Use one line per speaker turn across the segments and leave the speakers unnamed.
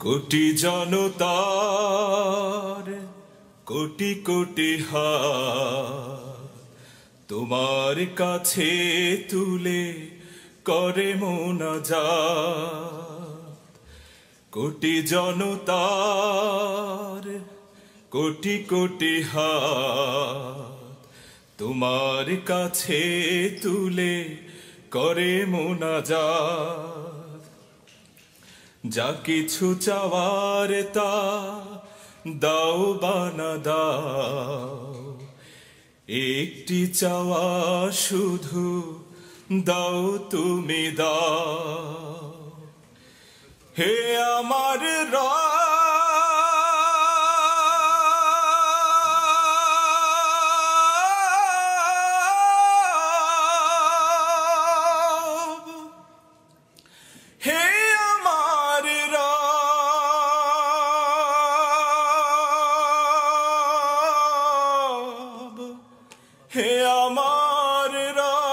কোটি জনতার কোটি কোটি হাত তোমার কাছে তুলে করে মোনাজাত। কোটি জনতার কোটি কোটি হাত তোমার কাছে তুলে করে মোনাজাত। যা কিছু চাওয়ার তা দাও বানা দাও, একটি চাওয়া শুধু দাও তুমি দাও। হে আমার রব, হে আমার রব, হে আমার রব।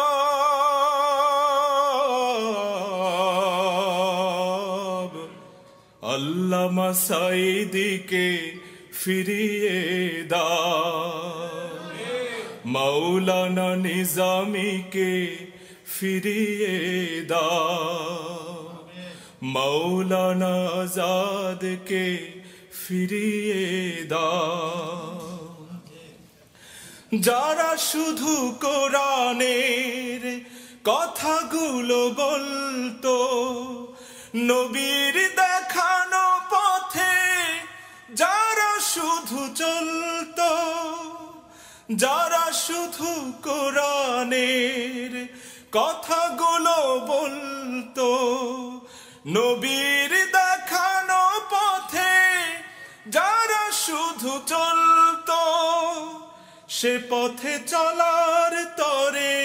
আল্লামা সাঈদীকে ফিরিয়ে দাও, মাওলানা নিজামীকে ফিরিয়ে দাও, মাওলানা আজাদকে ফিরিয়ে দাও। যারা শুধু কোরআনের কথাগুলো বলতো, নবীর দেখানো পথে যারা শুধু চলতো, যারা শুধু কোরআনের কথাগুলো বলতো, নবীর দেখানো পথে যারা শুধু চলতো, সে পথে চলার তরে,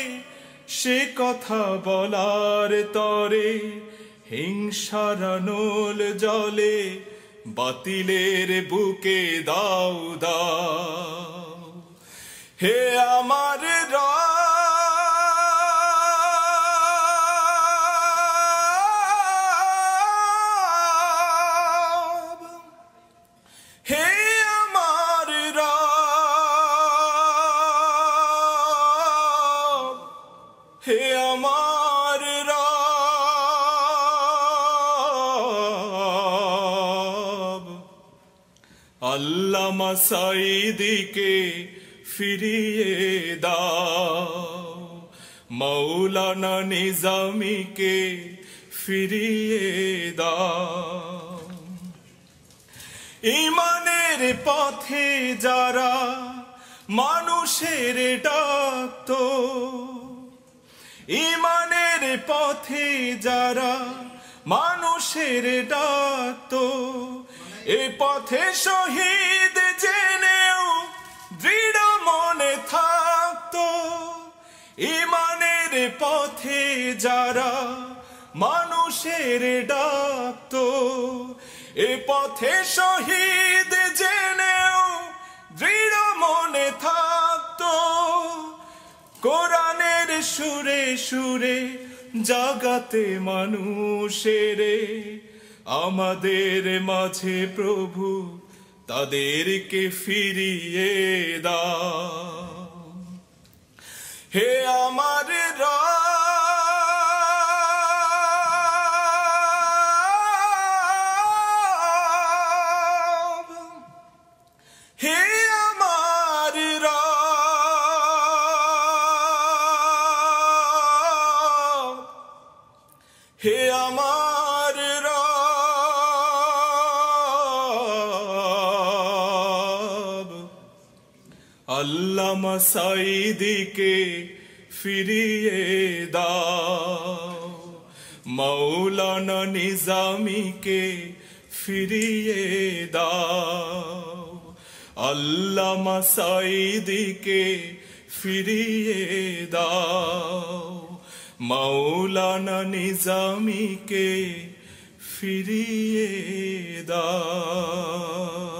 সে কথা বলার তরে হিংসার আনল জলে বাতিলের বুকে দাও দাও। হে আমার রব, হে আমার রব, হে আমার রব। আল্লামা সাঈদীকে ফিরিয়ে দাও, মাওলানা নিজামীকে ফিরিয়ে দাও। ঈমানের পথে যারা মানুষের ডাকতো, ঈমানের পথে যারা মানুষের ডাকতো, এ পথে শহীদ জেনেও দৃঢ় মনে থাকতো। ঈমানের পথে যারা মানুষের ডাকতো, এ পথে শহীদ জেনেও দৃঢ় মনে থাকতো। কোরআনের সুরে সুরে জাগাতে মানুষের, আমাদের মাঝে প্রভু তাদেরকে ফিরিয়ে দাও। হে আমার রব, হে আমার রব, হে আমার রব। আল্লামা সাঈদীকে ফিরিয়ে দাও, মাওলানা নিজামীকে ফিরিয়ে দাও, আল্লামা সাঈদীকে ফিরিয়ে দাও, মাওলানা নিজামীকে ফিরিয়ে দাও।